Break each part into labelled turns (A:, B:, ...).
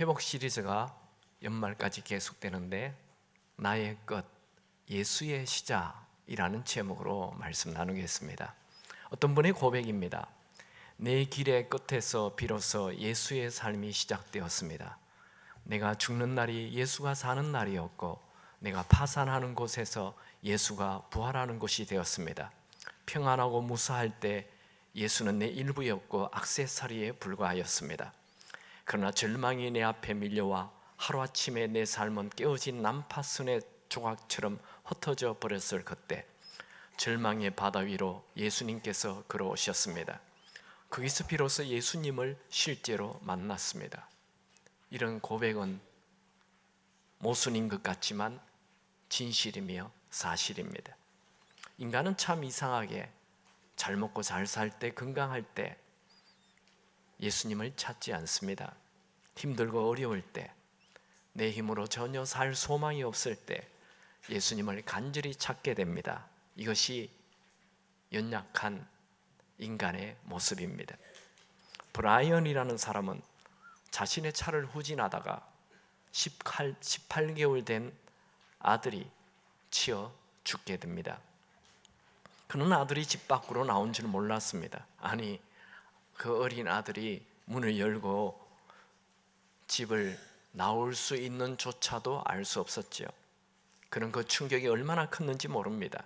A: 회복 시리즈가 연말까지 계속되는데 나의 끝, 예수의 시작이라는 제목으로 말씀 나누겠습니다. 어떤 분의 고백입니다. 내 길의 끝에서 비로소 예수의 삶이 시작되었습니다. 내가 죽는 날이 예수가 사는 날이었고 내가 파산하는 곳에서 예수가 부활하는 곳이 되었습니다. 평안하고 무사할 때 예수는 내 일부였고 액세서리에 불과하였습니다. 그러나 절망이 내 앞에 밀려와 하루아침에 내 삶은 깨어진 난파선의 조각처럼 흩어져 버렸을 그때 절망의 바다 위로 예수님께서 걸어오셨습니다. 거기서 비로소 예수님을 실제로 만났습니다. 이런 고백은 모순인 것 같지만 진실이며 사실입니다. 인간은 참 이상하게 잘 먹고 잘 살 때, 건강할 때 예수님을 찾지 않습니다. 힘들고 어려울 때, 내 힘으로 전혀 살 소망이 없을 때 예수님을 간절히 찾게 됩니다. 이것이 연약한 인간의 모습입니다. 브라이언이라는 사람은 자신의 차를 후진하다가 18개월 된 아들이 치여 죽게 됩니다. 그는 아들이 집 밖으로 나온 줄 몰랐습니다. 아니, 그 어린 아들이 문을 열고 집을 나올 수 있는 조차도 알 수 없었죠. 그는 그 충격이 얼마나 컸는지 모릅니다.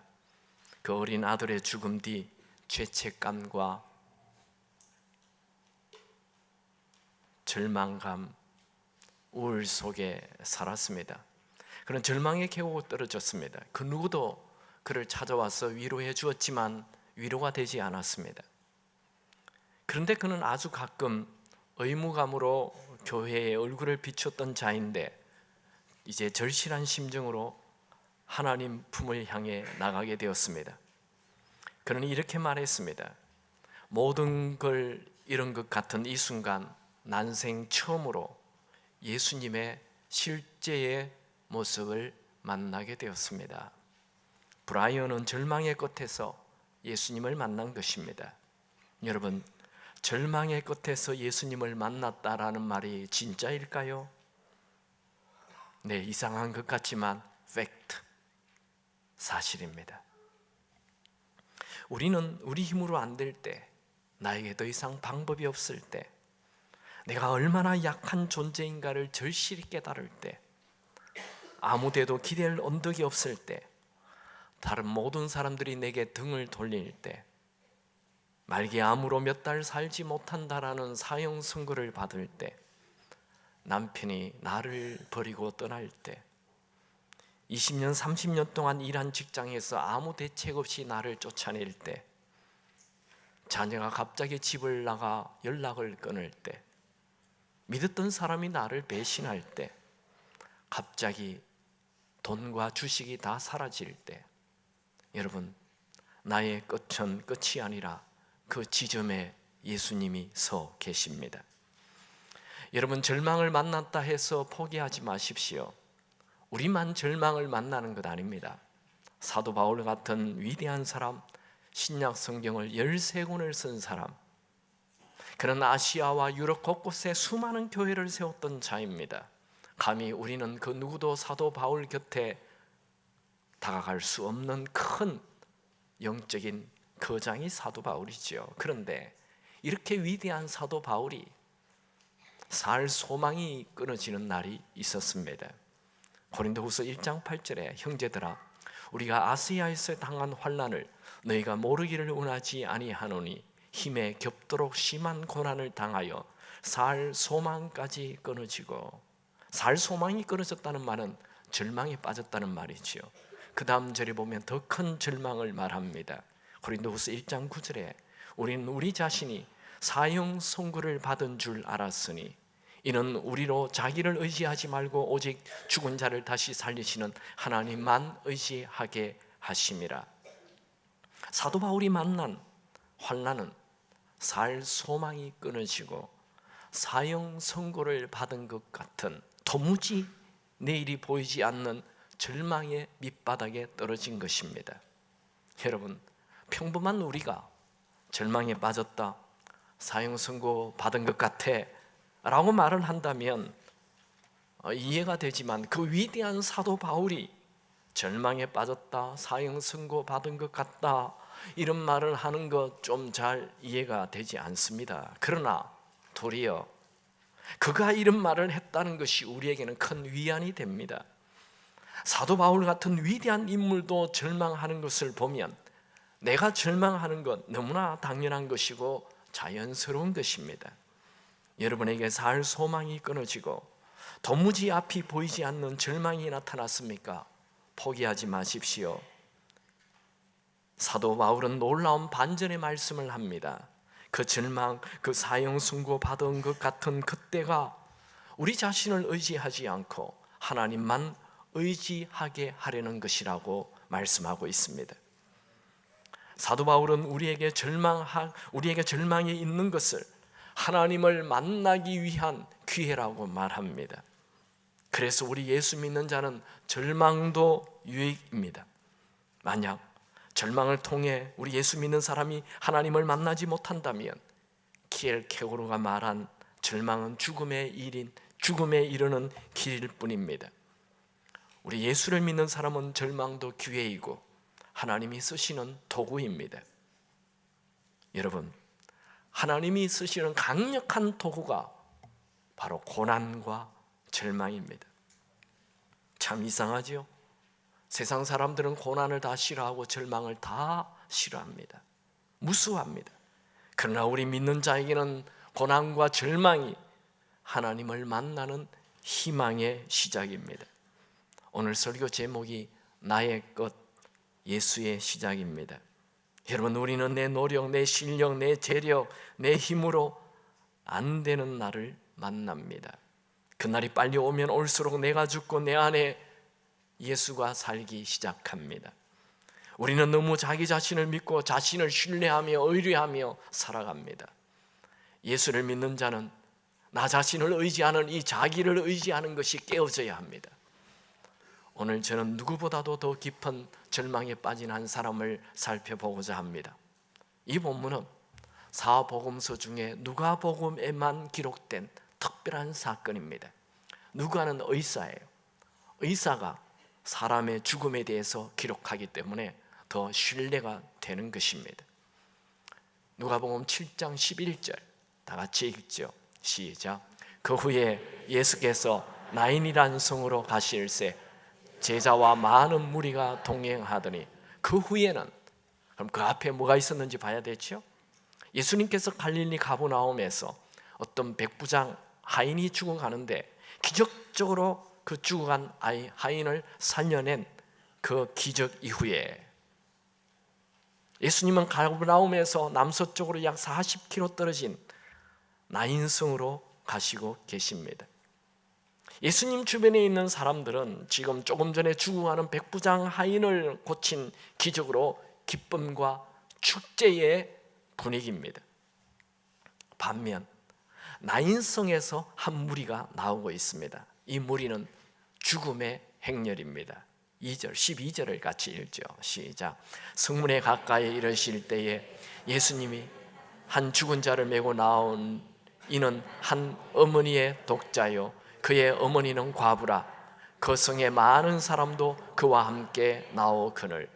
A: 그 어린 아들의 죽음 뒤 죄책감과 절망감, 우울 속에 살았습니다. 그는 절망에 겨우 떨어졌습니다. 그 누구도 그를 찾아와서 위로해 주었지만 위로가 되지 않았습니다. 그런데 그는 아주 가끔 의무감으로 교회에 얼굴을 비췄던 자인데 이제 절실한 심정으로 하나님 품을 향해 나가게 되었습니다. 그는 이렇게 말했습니다. 모든 걸 잃은 것 같은 이 순간 난생 처음으로 예수님의 실제의 모습을 만나게 되었습니다. 브라이언은 절망의 끝에서 예수님을 만난 것입니다. 여러분, 절망의 끝에서 예수님을 만났다라는 말이 진짜일까요? 네, 이상한 것 같지만 팩트, 사실입니다. 우리는 우리 힘으로 안 될 때, 나에게 더 이상 방법이 없을 때, 내가 얼마나 약한 존재인가를 절실히 깨달을 때, 아무데도 기댈 언덕이 없을 때, 다른 모든 사람들이 내게 등을 돌릴 때, 말기 암으로 몇 달 살지 못한다라는 사형 선고를 받을 때, 남편이 나를 버리고 떠날 때, 20년, 30년 동안 일한 직장에서 아무 대책 없이 나를 쫓아낼 때, 자녀가 갑자기 집을 나가 연락을 끊을 때, 믿었던 사람이 나를 배신할 때, 갑자기 돈과 주식이 다 사라질 때, 여러분, 나의 끝은 끝이 아니라 그 지점에 예수님이 서 계십니다. 여러분, 절망을 만났다 해서 포기하지 마십시오. 우리만 절망을 만나는 것 아닙니다. 사도 바울 같은 위대한 사람, 신약 성경을 13권을 쓴 사람, 그는 아시아와 유럽 곳곳에 수많은 교회를 세웠던 자입니다. 감히 우리는 그 누구도 사도 바울 곁에 다가갈 수 없는 큰 영적인 거장이 사도 바울이죠. 그런데 이렇게 위대한 사도 바울이 살 소망이 끊어지는 날이 있었습니다. 고린도후서 1장 8절에 형제들아, 우리가 아시아에서 당한 환난을 너희가 모르기를 원하지 아니하노니 힘에 겹도록 심한 고난을 당하여 살 소망까지 끊어지고, 살 소망이 끊어졌다는 말은 절망에 빠졌다는 말이지요. 그 다음 절에 보면 더 큰 절망을 말합니다. 고린도후서 1장 9절에 우리는 우리 자신이 사형 선고를 받은 줄 알았으니 이는 우리로 자기를 의지하지 말고 오직 죽은 자를 다시 살리시는 하나님만 의지하게 하심이라. 사도 바울이 만난 환난은 살 소망이 끊어지고 사형 선고를 받은 것 같은 도무지 내일이 보이지 않는 절망의 밑바닥에 떨어진 것입니다. 여러분, 평범한 우리가 절망에 빠졌다, 사형 선고 받은 것 같아 라고 말을 한다면 이해가 되지만 그 위대한 사도 바울이 절망에 빠졌다, 사형 선고 받은 것 같다, 이런 말을 하는 것 좀 잘 이해가 되지 않습니다. 그러나 도리어 그가 이런 말을 했다는 것이 우리에게는 큰 위안이 됩니다. 사도 바울 같은 위대한 인물도 절망하는 것을 보면 내가 절망하는 것 너무나 당연한 것이고 자연스러운 것입니다. 여러분에게 살 소망이 끊어지고 도무지 앞이 보이지 않는 절망이 나타났습니까? 포기하지 마십시오. 사도 바울은 놀라운 반전의 말씀을 합니다. 그 절망, 그 사형 선고 받은 것 같은 그때가 우리 자신을 의지하지 않고 하나님만 의지하게 하려는 것이라고 말씀하고 있습니다. 사도 바울은 우리에게 절망이 있는 것을 하나님을 만나기 위한 기회라고 말합니다. 그래서 우리 예수 믿는 자는 절망도 유익입니다. 만약 절망을 통해 우리 예수 믿는 사람이 하나님을 만나지 못한다면 키엘케고르가 말한 절망은 죽음에 이르는 길일 뿐입니다. 우리 예수를 믿는 사람은 절망도 기회이고 하나님이 쓰시는 도구입니다. 여러분, 하나님이 쓰시는 강력한 도구가 바로 고난과 절망입니다. 참 이상하죠? 세상 사람들은 고난을 다 싫어하고 절망을 다 싫어합니다. 무수합니다. 그러나 우리 믿는 자에게는 고난과 절망이 하나님을 만나는 희망의 시작입니다. 오늘 설교 제목이 나의 것 예수의 시작입니다. 여러분, 우리는 내 노력, 내 실력, 내 재력, 내 힘으로 안 되는 날을 만납니다. 그날이 빨리 오면 올수록 내가 죽고 내 안에 예수가 살기 시작합니다. 우리는 너무 자기 자신을 믿고 자신을 신뢰하며 의뢰하며 살아갑니다. 예수를 믿는 자는 나 자신을 의지하는 이 자기를 의지하는 것이 깨어져야 합니다. 오늘 저는 누구보다도 더 깊은 절망에 빠진 한 사람을 살펴보고자 합니다. 이 본문은 사복음서 중에 누가복음에만 기록된 특별한 사건입니다. 누가는 의사예요. 의사가 사람의 죽음에 대해서 기록하기 때문에 더 신뢰가 되는 것입니다. 누가복음 7장 11절 다 같이 읽죠. 시작. 그 후에 예수께서 나인이라는 성으로 가실새 제자와 많은 무리가 동행하더니, 그 후에는, 그럼 그 앞에 뭐가 있었는지 봐야 되죠. 예수님께서 갈릴리 가버나움에서 어떤 백부장 하인이 죽어가는데 기적적으로 그 죽어간 하인을 살려낸 그 기적 이후에 예수님은 가버나움에서 남서쪽으로 약 40km 떨어진 나인성으로 가시고 계십니다. 예수님 주변에 있는 사람들은 지금 조금 전에 죽어가는 백부장 하인을 고친 기적으로 기쁨과 축제의 분위기입니다. 반면 나인성에서 한 무리가 나오고 있습니다. 이 무리는 죽음의 행렬입니다. 2절, 12절을 같이 읽죠. 시작. 성문에 가까이 이르실 때에 예수님이 한 죽은 자를 메고 나온 이는 한 어머니의 독자요 그의 어머니는 과부라. 그 성에 많은 사람도 그와 함께 나오거늘.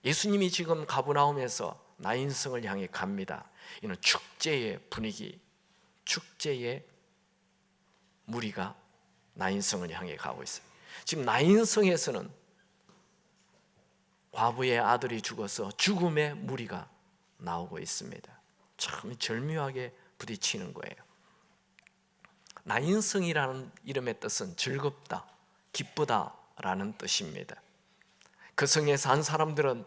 A: 예수님이 지금 가버나움에서 나인성을 향해 갑니다. 이는 축제의 분위기, 축제의 무리가 나인성을 향해 가고 있어요. 지금 나인성에서는 과부의 아들이 죽어서 죽음의 무리가 나오고 있습니다. 참 절묘하게 부딪히는 거예요. 나인성이라는 이름의 뜻은 즐겁다, 기쁘다라는 뜻입니다. 그 성에 산 사람들은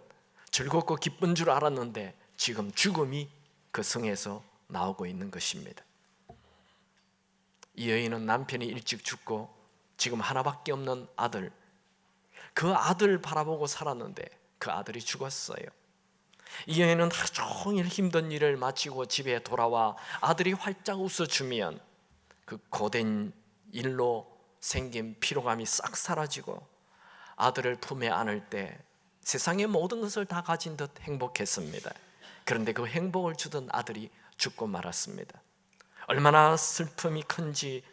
A: 즐겁고 기쁜 줄 알았는데 지금 죽음이 그 성에서 나오고 있는 것입니다. 이 여인은 남편이 일찍 죽고 지금 하나밖에 없는 아들, 그 아들 바라보고 살았는데 그 아들이 죽었어요. 이 여인은 하루 종일 힘든 일을 마치고 집에 돌아와 아들이 활짝 웃어주면 그 고된 일로 생긴 피로감이 싹 사라지고 아들을 품에 안을 때 세상의 모든 것을 다 가진 듯 행복했습니다. 그런데 그 행복을 주던 아들이 죽고 말았습니다. 얼마나 슬픔이 큰지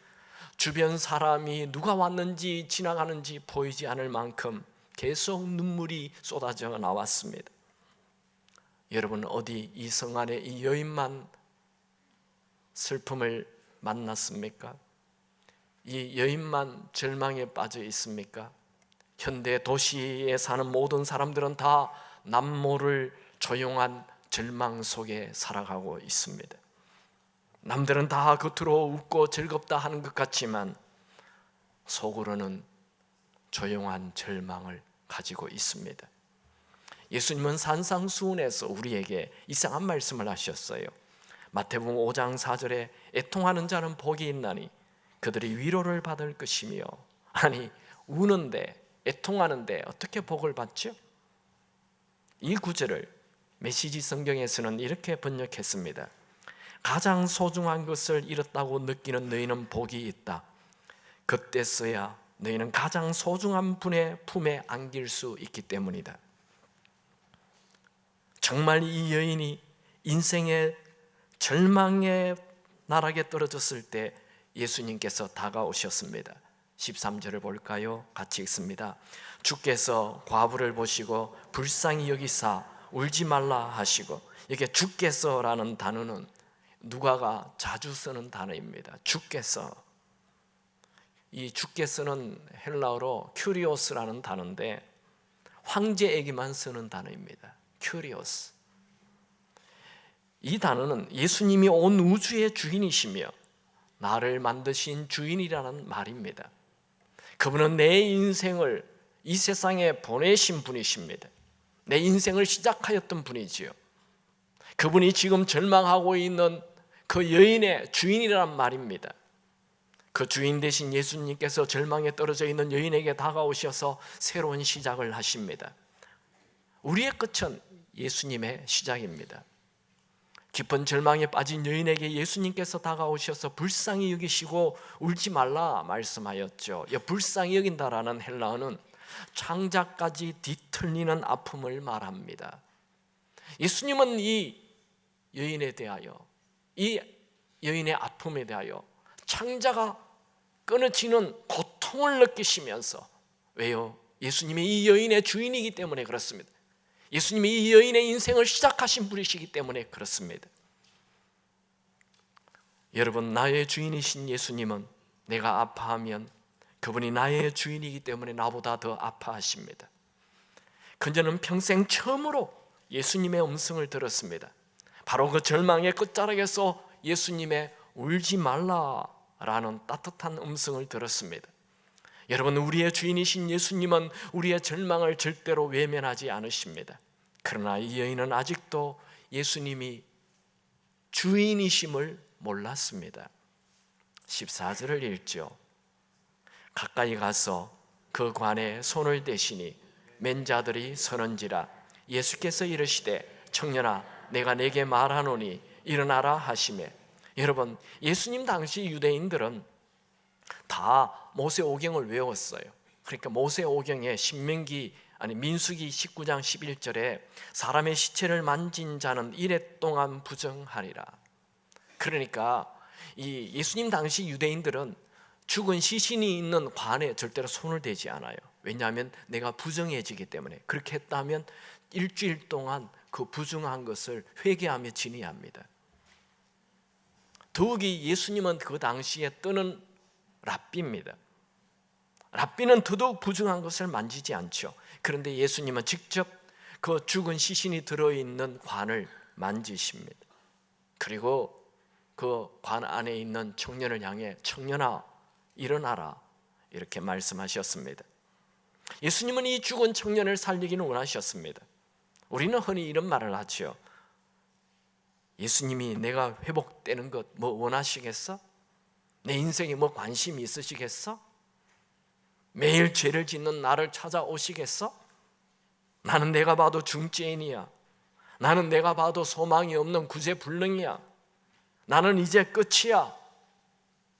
A: 주변 사람이 누가 왔는지 지나가는지 보이지 않을 만큼 계속 눈물이 쏟아져 나왔습니다. 여러분, 어디 이 성 안에 이 여인만 슬픔을 만났습니까? 이 여인만 절망에 빠져 있습니까? 현대 도시에 사는 모든 사람들은 다 남모를 조용한 절망 속에 살아가고 있습니다. 남들은 다 겉으로 웃고 즐겁다 하는 것 같지만 속으로는 조용한 절망을 가지고 있습니다. 예수님은 산상수훈에서 우리에게 이상한 말씀을 하셨어요. 마태복음 5장 4절에 애통하는 자는 복이 있나니 그들이 위로를 받을 것이며, 아니 우는데 애통하는데 어떻게 복을 받죠? 이 구절을 메시지 성경에서는 이렇게 번역했습니다. 가장 소중한 것을 잃었다고 느끼는 너희는 복이 있다. 그때서야 너희는 가장 소중한 분의 품에 안길 수 있기 때문이다. 정말 이 여인이 인생의 절망의 나락에 떨어졌을 때 예수님께서 다가오셨습니다. 13절을 볼까요? 같이 읽습니다. 주께서 과부를 보시고 불쌍히 여기사 울지 말라 하시고, 이게 주께서라는 단어는 누가가 자주 쓰는 단어입니다. 주께서. 이 주께서는 헬라어로 큐리오스라는 단어인데 황제에게만 쓰는 단어입니다. 큐리오스. 이 단어는 예수님이 온 우주의 주인이시며 나를 만드신 주인이라는 말입니다. 그분은 내 인생을 이 세상에 보내신 분이십니다. 내 인생을 시작하였던 분이지요. 그분이 지금 절망하고 있는 그 여인의 주인이란 말입니다. 그 주인 되신 예수님께서 절망에 떨어져 있는 여인에게 다가오셔서 새로운 시작을 하십니다. 우리의 끝은 예수님의 시작입니다. 깊은 절망에 빠진 여인에게 예수님께서 다가오셔서 불쌍히 여기시고 울지 말라 말씀하였죠. 불쌍히 여긴다라는 헬라어는 창자까지 뒤틀리는 아픔을 말합니다. 예수님은 이 여인에 대하여, 이 여인의 아픔에 대하여 창자가 끊어지는 고통을 느끼시면서, 왜요? 예수님이 이 여인의 주인이기 때문에 그렇습니다. 예수님이 이 여인의 인생을 시작하신 분이시기 때문에 그렇습니다. 여러분, 나의 주인이신 예수님은 내가 아파하면 그분이 나의 주인이기 때문에 나보다 더 아파하십니다. 그녀는 평생 처음으로 예수님의 음성을 들었습니다. 바로 그 절망의 끝자락에서 예수님의 울지 말라라는 따뜻한 음성을 들었습니다. 여러분, 우리의 주인이신 예수님은 우리의 절망을 절대로 외면하지 않으십니다. 그러나 이 여인은 아직도 예수님이 주인이심을 몰랐습니다. 14절을 읽죠. 가까이 가서 그 관에 손을 대시니 맨 자들이 서는지라. 예수께서 이르시되 청년아 내가 내게 말하노니 일어나라 하시매. 여러분, 예수님 당시 유대인들은 다 모세오경을 외웠어요. 그러니까 모세오경에 민수기 19장 11절에 사람의 시체를 만진 자는 이레 동안 부정하리라. 그러니까 이 예수님 당시 유대인들은 죽은 시신이 있는 관에 절대로 손을 대지 않아요. 왜냐하면 내가 부정해지기 때문에. 그렇게 했다면 일주일 동안 그 부정한 것을 회개하며 지내야 합니다. 더욱이 예수님은 그 당시에 뜨는 랍비입니다. 랍비는 더더욱 부정한 것을 만지지 않죠. 그런데 예수님은 직접 그 죽은 시신이 들어있는 관을 만지십니다. 그리고 그 관 안에 있는 청년을 향해 청년아 일어나라 이렇게 말씀하셨습니다. 예수님은 이 죽은 청년을 살리기는 원하셨습니다. 우리는 흔히 이런 말을 하죠. 예수님이 내가 회복되는 것 뭐 원하시겠어? 내 인생에 뭐 관심이 있으시겠어? 매일 죄를 짓는 나를 찾아오시겠어? 나는 내가 봐도 중죄인이야. 나는 내가 봐도 소망이 없는 구제불능이야. 나는 이제 끝이야.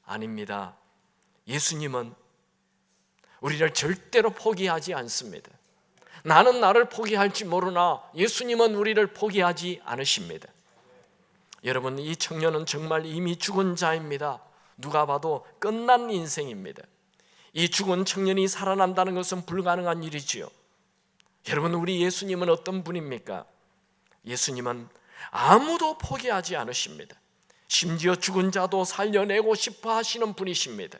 A: 아닙니다. 예수님은 우리를 절대로 포기하지 않습니다. 나는 나를 포기할지 모르나 예수님은 우리를 포기하지 않으십니다. 여러분, 이 청년은 정말 이미 죽은 자입니다. 누가 봐도 끝난 인생입니다. 이 죽은 청년이 살아난다는 것은 불가능한 일이지요. 여러분, 우리 예수님은 어떤 분입니까? 예수님은 아무도 포기하지 않으십니다. 심지어 죽은 자도 살려내고 싶어 하시는 분이십니다.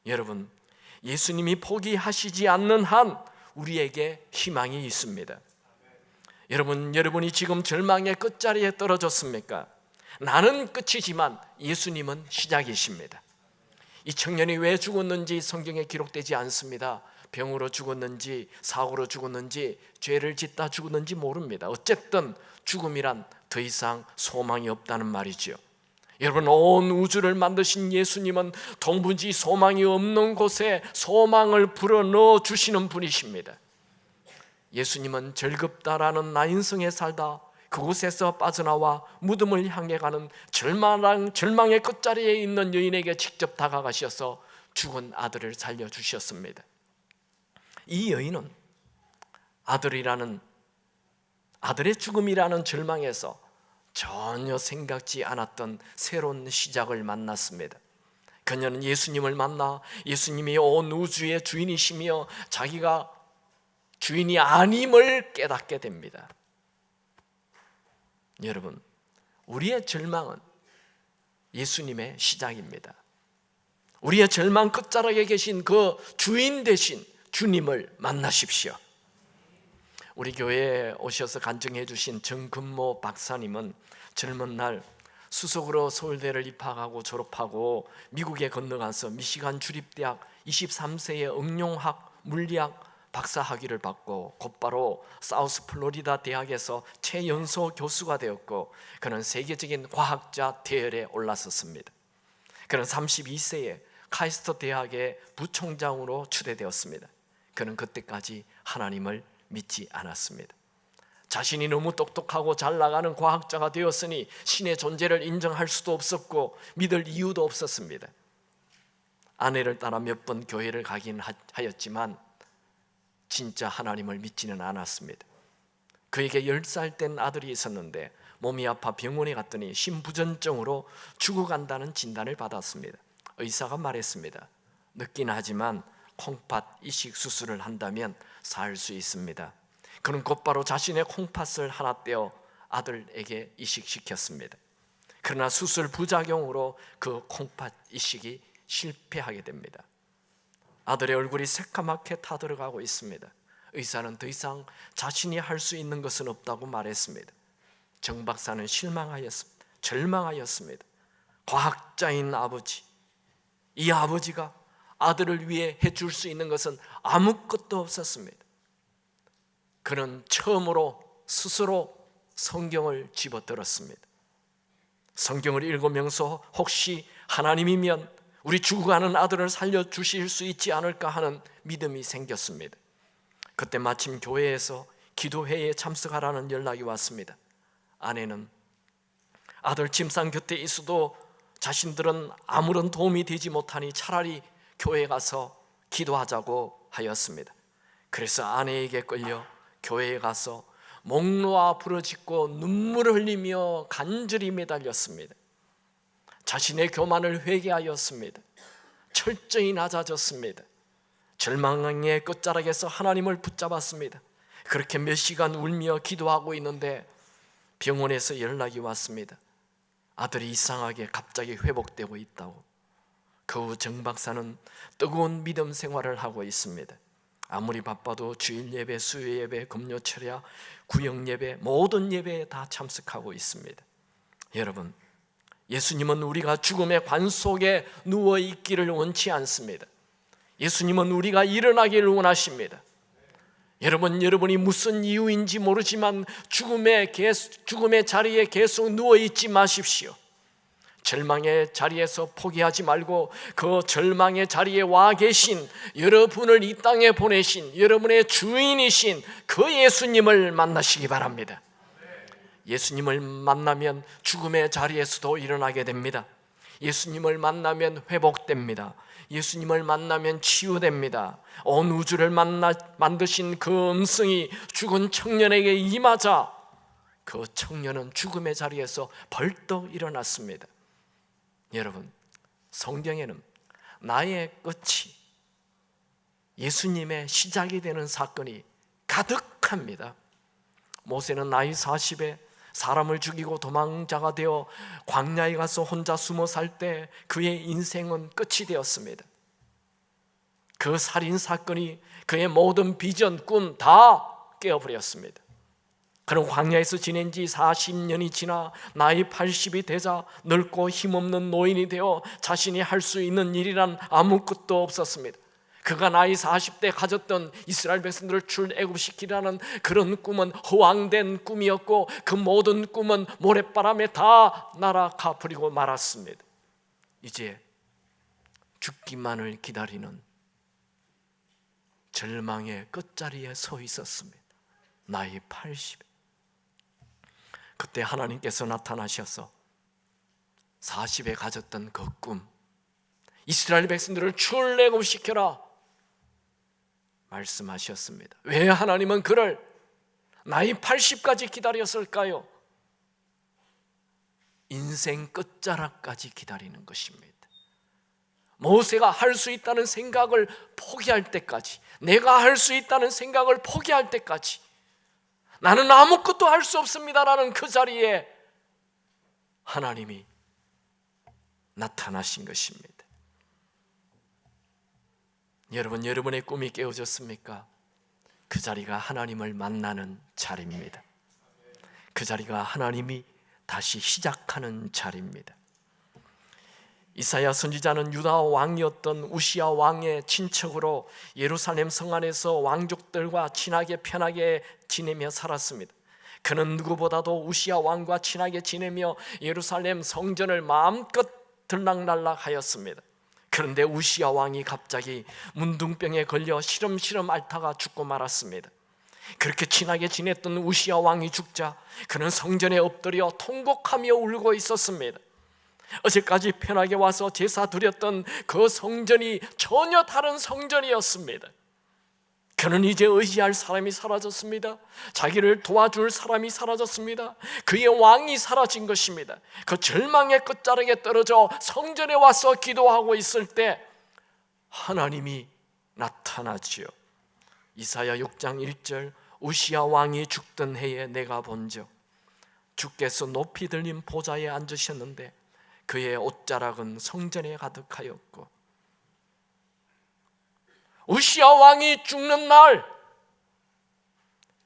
A: 여러분, 예수님이 포기하시지 않는 한 우리에게 희망이 있습니다. 여러분이 지금 절망의 끝자리에 떨어졌습니까? 나는 끝이지만 예수님은 시작이십니다. 이 청년이 왜 죽었는지 성경에 기록되지 않습니다. 병으로 죽었는지 사고로 죽었는지 죄를 짓다 죽었는지 모릅니다. 어쨌든 죽음이란 더 이상 소망이 없다는 말이죠. 여러분, 온 우주를 만드신 예수님은 동분지 소망이 없는 곳에 소망을 불어넣어 주시는 분이십니다. 예수님은 즐겁다라는 나인성에 살다 그곳에서 빠져나와 무덤을 향해 가는 절망의 끝자리에 있는 여인에게 직접 다가가셔서 죽은 아들을 살려주셨습니다. 이 여인은 아들의 죽음이라는 절망에서 전혀 생각지 않았던 새로운 시작을 만났습니다. 그녀는 예수님을 만나 예수님이 온 우주의 주인이시며 자기가 주인이 아님을 깨닫게 됩니다. 여러분, 우리의 절망은 예수님의 시작입니다. 우리의 절망 끝자락에 계신 그 주인 되신 주님을 만나십시오. 우리 교회에 오셔서 간증해 주신 정근모 박사님은 젊은 날 수석으로 서울대를 입학하고 졸업하고 미국에 건너가서 미시간 주립대학 23세의 응용학 물리학 박사 학위를 받고 곧바로 사우스 플로리다 대학에서 최연소 교수가 되었고, 그는 세계적인 과학자 대열에 올라섰습니다. 그는 32세에 카이스트 대학의 부총장으로 추대되었습니다. 그는 그때까지 하나님을 믿지 않았습니다. 자신이 너무 똑똑하고 잘 나가는 과학자가 되었으니 신의 존재를 인정할 수도 없었고 믿을 이유도 없었습니다. 아내를 따라 몇 번 교회를 가긴 하였지만 진짜 하나님을 믿지는 않았습니다. 그에게 10살 된 아들이 있었는데 몸이 아파 병원에 갔더니 심부전증으로 죽어간다는 진단을 받았습니다. 의사가 말했습니다. 늦긴 하지만 콩팥 이식 수술을 한다면 살 수 있습니다. 그는 곧바로 자신의 콩팥을 하나 떼어 아들에게 이식시켰습니다. 그러나 수술 부작용으로 그 콩팥 이식이 실패하게 됩니다. 아들의 얼굴이 새까맣게 타들어가고 있습니다. 의사는 더 이상 자신이 할 수 있는 것은 없다고 말했습니다. 정 박사는 실망하였습니다. 절망하였습니다. 과학자인 아버지, 이 아버지가 아들을 위해 해줄 수 있는 것은 아무것도 없었습니다. 그는 처음으로 스스로 성경을 집어들었습니다. 성경을 읽으면서 혹시 하나님이면 우리 죽어가는 아들을 살려주실 수 있지 않을까 하는 믿음이 생겼습니다. 그때 마침 교회에서 기도회에 참석하라는 연락이 왔습니다. 아내는 아들 침상 곁에 있어도 자신들은 아무런 도움이 되지 못하니 차라리 교회에 가서 기도하자고 하였습니다. 그래서 아내에게 끌려 교회에 가서 목 놓아 부르짖고 눈물을 흘리며 간절히 매달렸습니다. 자신의 교만을 회개하였습니다. 철저히 낮아졌습니다. 절망의 끝자락에서 하나님을 붙잡았습니다. 그렇게 몇 시간 울며 기도하고 있는데 병원에서 연락이 왔습니다. 아들이 이상하게 갑자기 회복되고 있다고. 그 후 정 박사는 뜨거운 믿음 생활을 하고 있습니다. 아무리 바빠도 주일 예배, 수요 예배, 금요 철야, 구역 예배, 모든 예배에 다 참석하고 있습니다. 여러분, 예수님은 우리가 죽음의 관 속에 누워 있기를 원치 않습니다. 예수님은 우리가 일어나기를 원하십니다. 여러분이 무슨 이유인지 모르지만 죽음의 자리에 계속 누워 있지 마십시오. 절망의 자리에서 포기하지 말고 그 절망의 자리에 와 계신 여러분을 이 땅에 보내신 여러분의 주인이신 그 예수님을 만나시기 바랍니다. 예수님을 만나면 죽음의 자리에서도 일어나게 됩니다. 예수님을 만나면 회복됩니다. 예수님을 만나면 치유됩니다. 온 우주를 만드신 그 음성이 죽은 청년에게 임하자 그 청년은 죽음의 자리에서 벌떡 일어났습니다. 여러분, 성경에는 나의 끝이 예수님의 시작이 되는 사건이 가득합니다. 모세는 나이 40에 사람을 죽이고 도망자가 되어 광야에 가서 혼자 숨어 살 때 그의 인생은 끝이 되었습니다. 그 살인 사건이 그의 모든 비전, 꿈 다 깨어버렸습니다. 그는 광야에서 지낸 지 40년이 지나 나이 80이 되자 늙고 힘없는 노인이 되어 자신이 할 수 있는 일이란 아무것도 없었습니다. 그가 나이 40대 가졌던 이스라엘 백성들을 출애굽시키라는 그런 꿈은 허황된 꿈이었고 그 모든 꿈은 모래바람에 다 날아가 버리고 말았습니다. 이제 죽기만을 기다리는 절망의 끝자리에 서 있었습니다. 나이 80. 그때 하나님께서 나타나셔서 40에 가졌던 그 꿈, 이스라엘 백성들을 출애굽시켜라 말씀하셨습니다. 왜 하나님은 그를 나이 80까지 기다렸을까요? 인생 끝자락까지 기다리는 것입니다. 모세가 할 수 있다는 생각을 포기할 때까지, 내가 할 수 있다는 생각을 포기할 때까지, 나는 아무것도 할 수 없습니다라는 그 자리에 하나님이 나타나신 것입니다. 여러분, 여러분의 꿈이 깨어졌습니까? 그 자리가 하나님을 만나는 자리입니다. 그 자리가 하나님이 다시 시작하는 자리입니다. 이사야 선지자는 유다 왕이었던 우시야 왕의 친척으로 예루살렘 성 안에서 왕족들과 친하게 편하게 지내며 살았습니다. 그는 누구보다도 우시야 왕과 친하게 지내며 예루살렘 성전을 마음껏 들락날락하였습니다. 그런데 우시야 왕이 갑자기 문둥병에 걸려 시름시름 앓다가 죽고 말았습니다. 그렇게 친하게 지냈던 우시야 왕이 죽자 그는 성전에 엎드려 통곡하며 울고 있었습니다. 어제까지 편하게 와서 제사 드렸던 그 성전이 전혀 다른 성전이었습니다. 그는 이제 의지할 사람이 사라졌습니다. 자기를 도와줄 사람이 사라졌습니다. 그의 왕이 사라진 것입니다. 그 절망의 끝자락에 떨어져 성전에 와서 기도하고 있을 때 하나님이 나타나지요. 이사야 6장 1절, 우시야 왕이 죽던 해에 내가 본즉 주께서 높이 들린 보좌에 앉으셨는데 그의 옷자락은 성전에 가득하였고, 우시야 왕이 죽는 날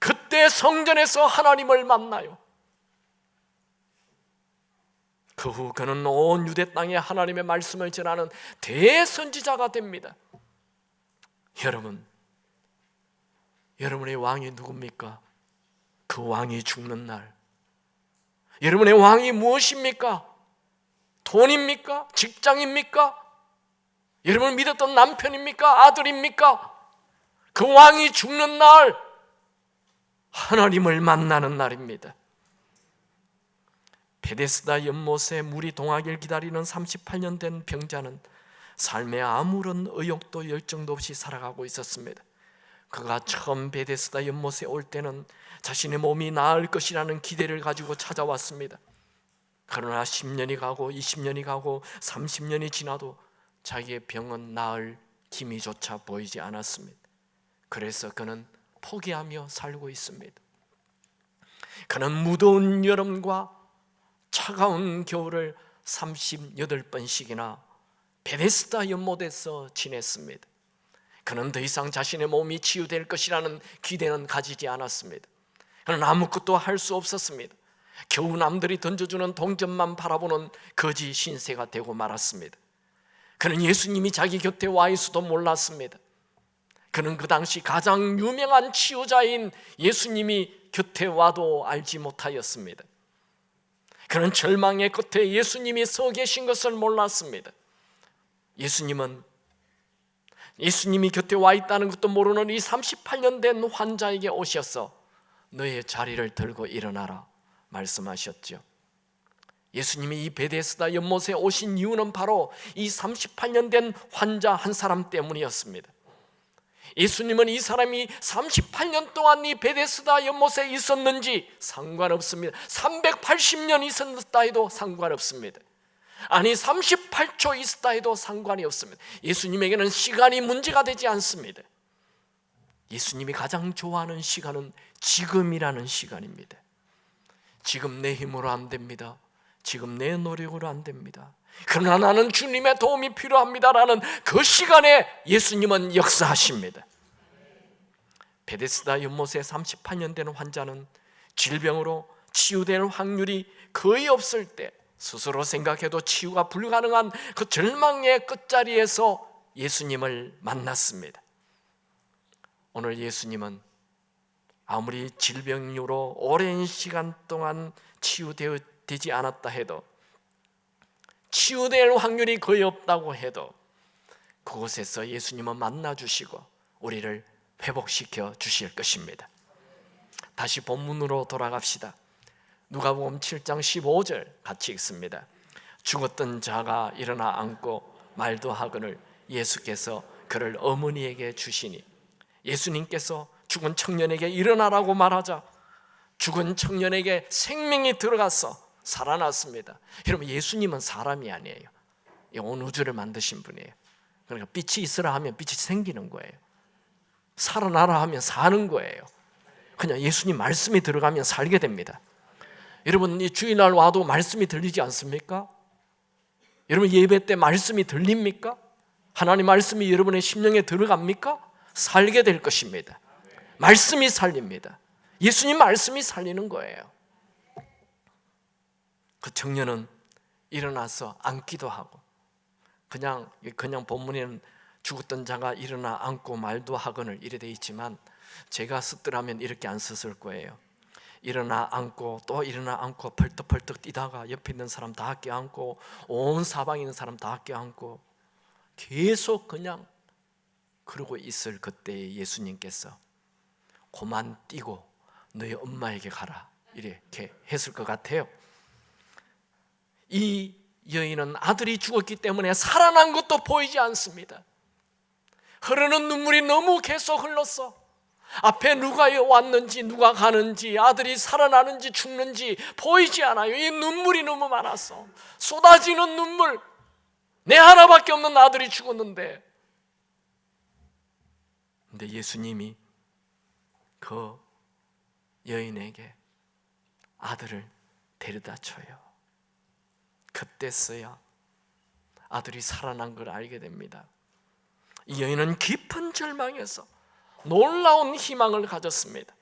A: 그때 성전에서 하나님을 만나요. 그 후 그는 온 유대 땅에 하나님의 말씀을 전하는 대선지자가 됩니다. 여러분, 여러분의 왕이 누굽니까? 그 왕이 죽는 날 여러분의 왕이 무엇입니까? 돈입니까? 직장입니까? 여러분 믿었던 남편입니까? 아들입니까? 그 왕이 죽는 날 하나님을 만나는 날입니다. 베데스다 연못에 물이 동하길 기다리는 38년 된 병자는 삶에 아무런 의욕도 열정도 없이 살아가고 있었습니다. 그가 처음 베데스다 연못에 올 때는 자신의 몸이 나을 것이라는 기대를 가지고 찾아왔습니다. 그러나 10년이 가고 20년이 가고 30년이 지나도 자기의 병은 나을 기미조차 보이지 않았습니다. 그래서 그는 포기하며 살고 있습니다. 그는 무더운 여름과 차가운 겨울을 38번씩이나 베데스다 연못에서 지냈습니다. 그는 더 이상 자신의 몸이 치유될 것이라는 기대는 가지지 않았습니다. 그는 아무것도 할 수 없었습니다. 겨우 남들이 던져주는 동전만 바라보는 거지 신세가 되고 말았습니다. 그는 예수님이 자기 곁에 와 있어도 몰랐습니다. 그는 그 당시 가장 유명한 치유자인 예수님이 곁에 와도 알지 못하였습니다. 그는 절망의 끝에 예수님이 서 계신 것을 몰랐습니다. 예수님이 곁에 와 있다는 것도 모르는 이 38년 된 환자에게 오셔서 너의 자리를 들고 일어나라 말씀하셨죠. 예수님이 이 베데스다 연못에 오신 이유는 바로 이 38년 된 환자 한 사람 때문이었습니다. 예수님은 이 사람이 38년 동안 이 베데스다 연못에 있었는지 상관없습니다. 380년 있었다 해도 상관없습니다. 아니 38초 있었다 해도 상관이 없습니다. 예수님에게는 시간이 문제가 되지 않습니다. 예수님이 가장 좋아하는 시간은 지금이라는 시간입니다. 지금 내 힘으로 안 됩니다. 지금 내 노력으로 안 됩니다. 그러나 나는 주님의 도움이 필요합니다라는 그 시간에 예수님은 역사하십니다. 베데스다 연못에 38년 된 환자는 질병으로 치유될 확률이 거의 없을 때 스스로 생각해도 치유가 불가능한 그 절망의 끝자리에서 예수님을 만났습니다. 오늘 예수님은 아무리 질병으로 오랜 시간 동안 치유되지 않았다 해도, 치유될 확률이 거의 없다고 해도 그곳에서 예수님은 만나주시고 우리를 회복시켜 주실 것입니다. 다시 본문으로 돌아갑시다. 누가복음 7장 15절 같이 읽습니다. 죽었던 자가 일어나 앉고 말도 하거늘 예수께서 그를 어머니에게 주시니, 예수님께서 죽은 청년에게 일어나라고 말하자 죽은 청년에게 생명이 들어가서 살아났습니다. 여러분, 예수님은 사람이 아니에요. 온 우주를 만드신 분이에요. 그러니까 빛이 있으라 하면 빛이 생기는 거예요. 살아나라 하면 사는 거예요. 그냥 예수님 말씀이 들어가면 살게 됩니다. 여러분, 이 주일날 와도 말씀이 들리지 않습니까? 여러분, 예배 때 말씀이 들립니까? 하나님 말씀이 여러분의 심령에 들어갑니까? 살게 될 것입니다. 말씀이 살립니다. 예수님 말씀이 살리는 거예요. 그 청년은 일어나서 앉기도 하고, 그냥 본문에는 죽었던 자가 일어나 앉고 말도 하거늘 이래 돼 있지만, 제가 썼더라면 이렇게 안 썼을 거예요. 일어나 앉고 또 일어나 앉고 펄떡펄떡 뛰다가 옆에 있는 사람 다 껴안고 온 사방에 있는 사람 다 껴안고 계속 그냥 그러고 있을 그때에 예수님께서 그만 뛰고 너희 엄마에게 가라 이렇게 했을 것 같아요. 이 여인은 아들이 죽었기 때문에 살아난 것도 보이지 않습니다. 흐르는 눈물이 너무 계속 흘렀어. 앞에 누가 왔는지 누가 가는지 아들이 살아나는지 죽는지 보이지 않아요. 이 눈물이 너무 많았어. 쏟아지는 눈물. 내 하나밖에 없는 아들이 죽었는데, 근데 예수님이 그 여인에게 아들을 데려다 줘요. 그때서야 아들이 살아난 걸 알게 됩니다. 이 여인은 깊은 절망에서 놀라운 희망을 가졌습니다.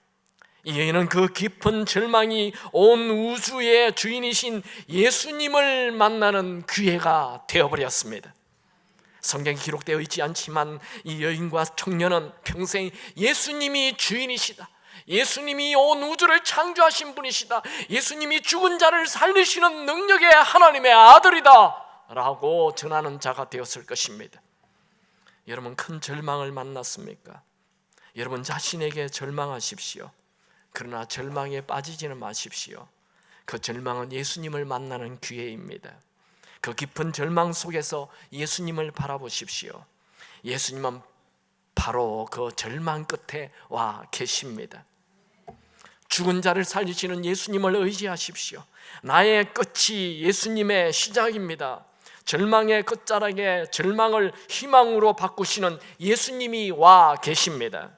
A: 이 여인은 그 깊은 절망이 온 우주의 주인이신 예수님을 만나는 기회가 되어버렸습니다. 성경에 기록되어 있지 않지만 이 여인과 청년은 평생 예수님이 주인이시다, 예수님이 온 우주를 창조하신 분이시다, 예수님이 죽은 자를 살리시는 능력의 하나님의 아들이다 라고 전하는 자가 되었을 것입니다. 여러분, 큰 절망을 만났습니까? 여러분 자신에게 절망하십시오. 그러나 절망에 빠지지는 마십시오. 그 절망은 예수님을 만나는 기회입니다. 그 깊은 절망 속에서 예수님을 바라보십시오. 예수님은 바로 그 절망 끝에 와 계십니다. 죽은 자를 살리시는 예수님을 의지하십시오. 나의 끝이 예수님의 시작입니다. 절망의 끝자락에 절망을 희망으로 바꾸시는 예수님이 와 계십니다.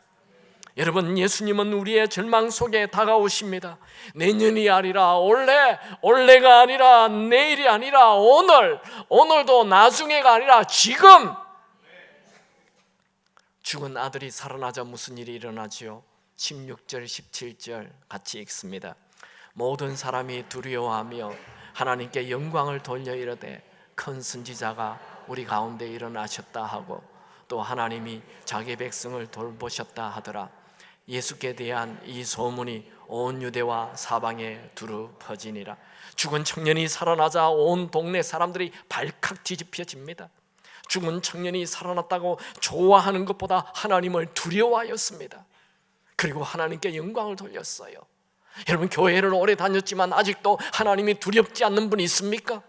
A: 여러분, 예수님은 우리의 절망 속에 다가오십니다. 내년이 아니라 올해가 아니라 내일이 아니라 오늘도 나중에가 아니라 지금. 죽은 아들이 살아나자 무슨 일이 일어나지요? 16절 17절 같이 읽습니다. 모든 사람이 두려워하며 하나님께 영광을 돌려 이르되 큰 선지자가 우리 가운데 일어나셨다 하고 또 하나님이 자기 백성을 돌보셨다 하더라. 예수께 대한 이 소문이 온 유대와 사방에 두루 퍼지니라. 죽은 청년이 살아나자 온 동네 사람들이 발칵 뒤집혀집니다. 죽은 청년이 살아났다고 좋아하는 것보다 하나님을 두려워하였습니다. 그리고 하나님께 영광을 돌렸어요. 여러분, 교회를 오래 다녔지만 아직도 하나님이 두렵지 않는 분이 있습니까?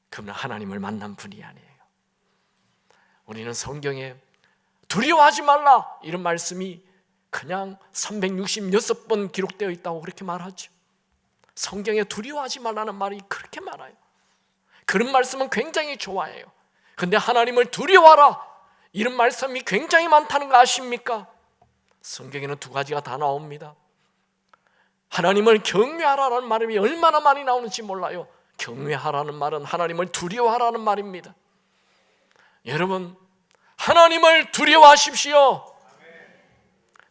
A: 그러면 하나님을 만난 분이 아니에요. 우리는 성경에 두려워하지 말라 이런 말씀이 그냥 366번 기록되어 있다고 그렇게 말하죠. 성경에 두려워하지 말라는 말이 그렇게 많아요. 그런 말씀은 굉장히 좋아해요. 근데 하나님을 두려워하라 이런 말씀이 굉장히 많다는 거 아십니까? 성경에는 두 가지가 다 나옵니다. 하나님을 경외하라는 말이 얼마나 많이 나오는지 몰라요. 경외하라는 말은 하나님을 두려워하라는 말입니다. 여러분, 하나님을 두려워하십시오.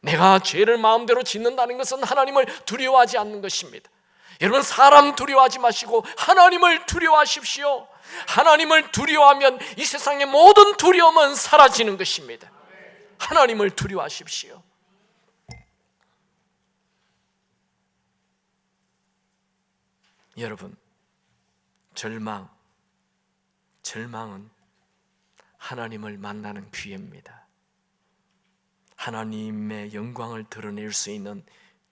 A: 내가 죄를 마음대로 짓는다는 것은 하나님을 두려워하지 않는 것입니다. 여러분, 사람 두려워하지 마시고 하나님을 두려워하십시오. 하나님을 두려워하면 이 세상의 모든 두려움은 사라지는 것입니다. 하나님을 두려워하십시오. 여러분, 절망은 하나님을 만나는 기회입니다. 하나님의 영광을 드러낼 수 있는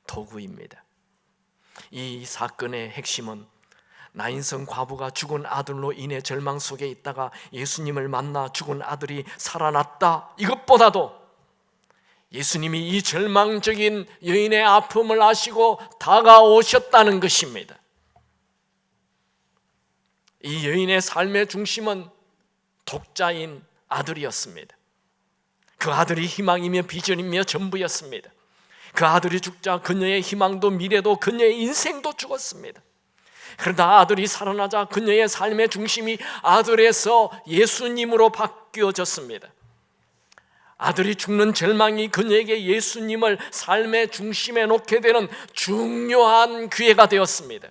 A: 도구입니다. 이 사건의 핵심은 나인성 과부가 죽은 아들로 인해 절망 속에 있다가 예수님을 만나 죽은 아들이 살아났다, 이것보다도 예수님이 이 절망적인 여인의 아픔을 아시고 다가오셨다는 것입니다. 이 여인의 삶의 중심은 독자인 아들이었습니다. 그 아들이 희망이며 비전이며 전부였습니다. 그 아들이 죽자 그녀의 희망도 미래도 그녀의 인생도 죽었습니다. 그러다 아들이 살아나자 그녀의 삶의 중심이 아들에서 예수님으로 바뀌어졌습니다. 아들이 죽는 절망이 그녀에게 예수님을 삶의 중심에 놓게 되는 중요한 기회가 되었습니다.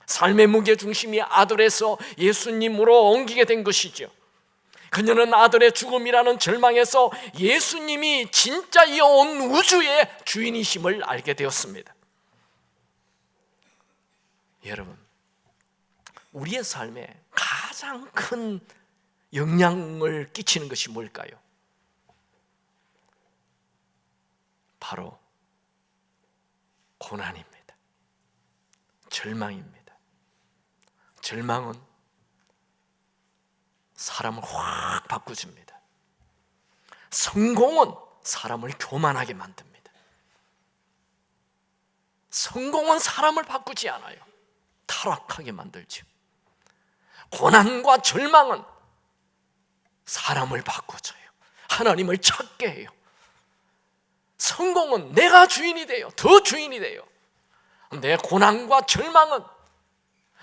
A: 삶의 무게중심이 아들에서 예수님으로 옮기게 된 것이죠. 그녀는 아들의 죽음이라는 절망에서 예수님이 진짜 이 온 우주의 주인이심을 알게 되었습니다. 여러분, 우리의 삶에 가장 큰 영향을 끼치는 것이 뭘까요? 바로 고난입니다. 절망입니다. 절망은 사람을 확 바꾸줍니다. 성공은 사람을 교만하게 만듭니다. 성공은 사람을 바꾸지 않아요. 타락하게 만들죠. 고난과 절망은 사람을 바꿔줘요. 하나님을 찾게 해요. 성공은 내가 주인이 돼요. 더 주인이 돼요. 내 고난과 절망은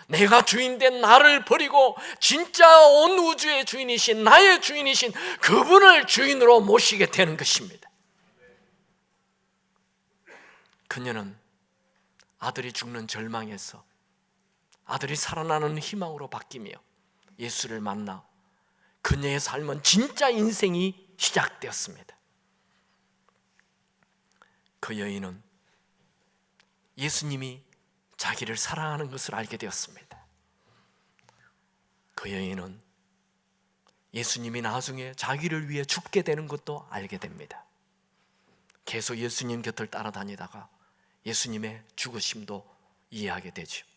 A: 내가 주인된 나를 버리고 진짜 온 우주의 주인이신 나의 주인이신 그분을 주인으로 모시게 되는 것입니다. 그녀는 아들이 죽는 절망에서 아들이 살아나는 희망으로 바뀌며 예수를 만나 그녀의 삶은 진짜 인생이 시작되었습니다. 그 여인은 예수님이 자기를 사랑하는 것을 알게 되었습니다. 그 여인은 예수님이 나중에 자기를 위해 죽게 되는 것도 알게 됩니다. 계속 예수님 곁을 따라다니다가 예수님의 죽으심도 이해하게 되죠.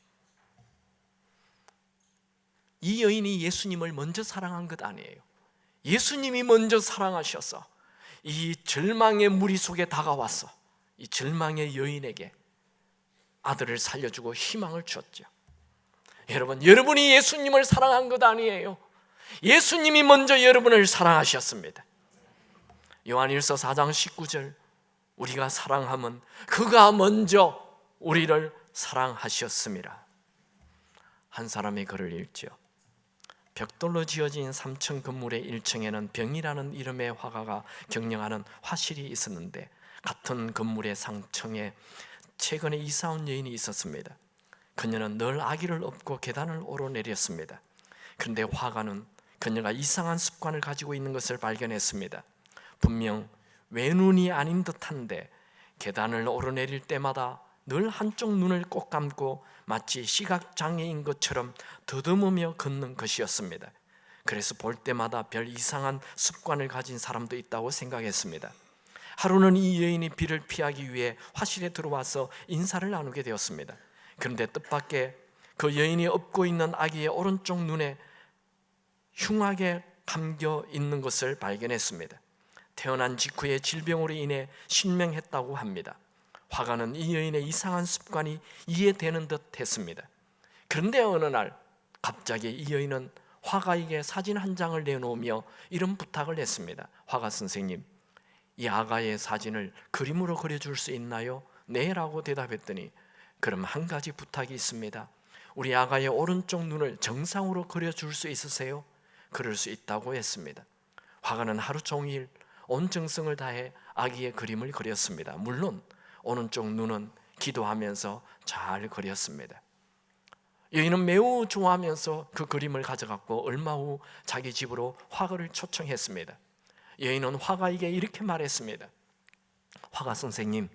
A: 이 여인이 예수님을 먼저 사랑한 것 아니에요. 예수님이 먼저 사랑하셔서 이 절망의 무리 속에 다가와서 이 절망의 여인에게 아들을 살려주고 희망을 주었죠. 여러분, 여러분이 예수님을 사랑한 것 아니에요. 예수님이 먼저 여러분을 사랑하셨습니다. 요한일서 4장 19절, 우리가 사랑하면 그가 먼저 우리를 사랑하셨습니다. 한 사람의 글을 읽죠. 벽돌로 지어진 3층 건물의 1층에는 병이라는 이름의 화가가 경영하는 화실이 있었는데 같은 건물의 상층에 최근에 이사 온 여인이 있었습니다. 그녀는 늘 아기를 업고 계단을 오르내렸습니다. 그런데 화가는 그녀가 이상한 습관을 가지고 있는 것을 발견했습니다. 분명 외눈이 아닌 듯한데 계단을 오르내릴 때마다 늘 한쪽 눈을 꼭 감고 마치 시각장애인 것처럼 더듬으며 걷는 것이었습니다. 그래서 볼 때마다 별 이상한 습관을 가진 사람도 있다고 생각했습니다. 하루는 이 여인이 비를 피하기 위해 화실에 들어와서 인사를 나누게 되었습니다. 그런데 뜻밖의 그 여인이 업고 있는 아기의 오른쪽 눈에 흉하게 감겨 있는 것을 발견했습니다. 태어난 직후에 질병으로 인해 실명했다고 합니다. 화가는 이 여인의 이상한 습관이 이해되는 듯 했습니다. 그런데 어느 날 갑자기 이 여인은 화가에게 사진 한 장을 내놓으며 이런 부탁을 했습니다. 화가 선생님, 이 아가의 사진을 그림으로 그려줄 수 있나요? 네 라고 대답했더니, 그럼 한 가지 부탁이 있습니다. 우리 아가의 오른쪽 눈을 정상으로 그려줄 수 있으세요? 그럴 수 있다고 했습니다. 화가는 하루 종일 온 정성을 다해 아기의 그림을 그렸습니다. 물론 오른쪽 눈은 기도하면서 잘 그렸습니다. 여인은 매우 좋아하면서 그 그림을 가져갔고 얼마 후 자기 집으로 화가를 초청했습니다. 여인은 화가에게 이렇게 말했습니다. 화가 선생님,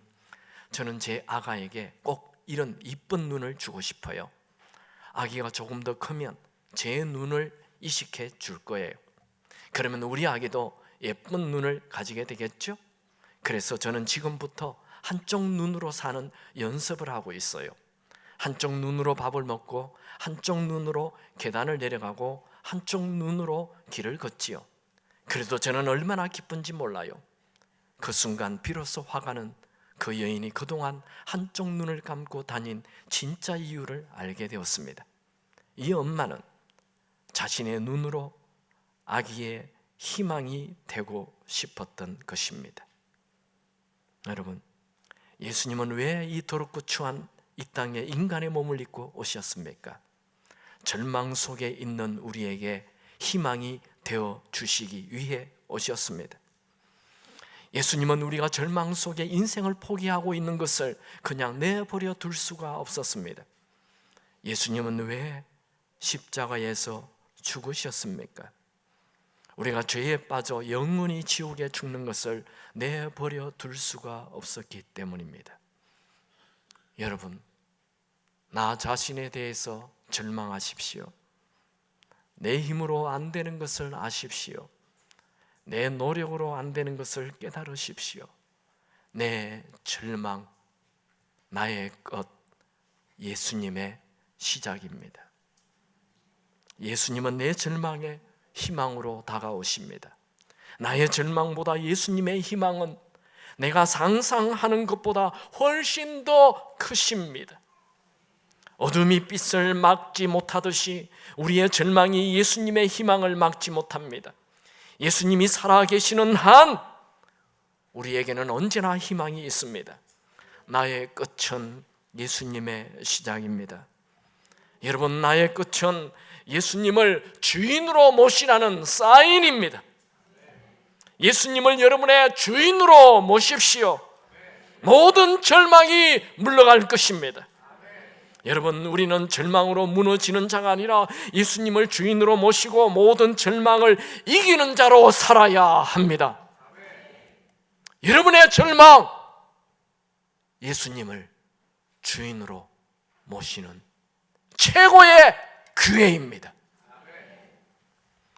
A: 저는 제 아가에게 꼭 이런 이쁜 눈을 주고 싶어요. 아기가 조금 더 크면 제 눈을 이식해 줄 거예요. 그러면 우리 아기도 예쁜 눈을 가지게 되겠죠? 그래서 저는 지금부터 한쪽 눈으로 사는 연습을 하고 있어요. 한쪽 눈으로 밥을 먹고 한쪽 눈으로 계단을 내려가고 한쪽 눈으로 길을 걷지요. 그래도 저는 얼마나 기쁜지 몰라요. 그 순간 비로소 화가는 그 여인이 그동안 한쪽 눈을 감고 다닌 진짜 이유를 알게 되었습니다. 이 엄마는 자신의 눈으로 아기의 희망이 되고 싶었던 것입니다. 여러분, 예수님은 왜 이 더럽고 추한 이 땅에 인간의 몸을 입고 오셨습니까? 절망 속에 있는 우리에게 희망이 되어 주시기 위해 오셨습니다. 예수님은 우리가 절망 속에 인생을 포기하고 있는 것을 그냥 내버려 둘 수가 없었습니다. 예수님은 왜 십자가에서 죽으셨습니까? 우리가 죄에 빠져 영원히 지옥에 죽는 것을 내버려 둘 수가 없었기 때문입니다. 여러분, 나 자신에 대해서 절망하십시오. 내 힘으로 안 되는 것을 아십시오. 내 노력으로 안 되는 것을 깨달으십시오. 내 절망, 나의 끝, 예수님의 시작입니다. 예수님은 내 절망의 희망으로 다가오십니다. 나의 절망보다 예수님의 희망은 내가 상상하는 것보다 훨씬 더 크십니다. 어둠이 빛을 막지 못하듯이 우리의 절망이 예수님의 희망을 막지 못합니다. 예수님이 살아계시는 한 우리에게는 언제나 희망이 있습니다. 나의 끝은 예수님의 시작입니다. 여러분, 나의 끝은 예수님을 주인으로 모시라는 사인입니다. 예수님을 여러분의 주인으로 모십시오. 모든 절망이 물러갈 것입니다. 여러분, 우리는 절망으로 무너지는 자가 아니라 예수님을 주인으로 모시고 모든 절망을 이기는 자로 살아야 합니다. 여러분의 절망, 예수님을 주인으로 모시는 최고의 기회입니다.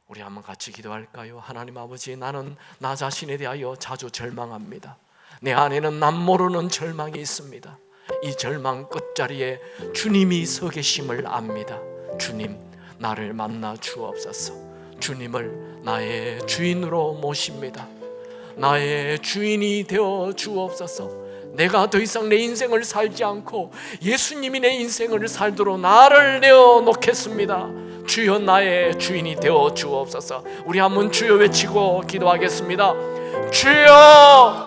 A: 우리 한번 같이 기도할까요? 하나님 아버지, 나는 나 자신에 대하여 자주 절망합니다. 내 안에는 남 모르는 절망이 있습니다. 이 절망 끝자리에 주님이 서 계심을 압니다. 주님, 나를 만나 주옵소서. 주님을 나의 주인으로 모십니다. 나의 주인이 되어 주옵소서. 내가 더 이상 내 인생을 살지 않고 예수님이 내 인생을 살도록 나를 내어놓겠습니다. 주여, 나의 주인이 되어 주옵소서. 우리 한번 주여 외치고 기도하겠습니다. 주여!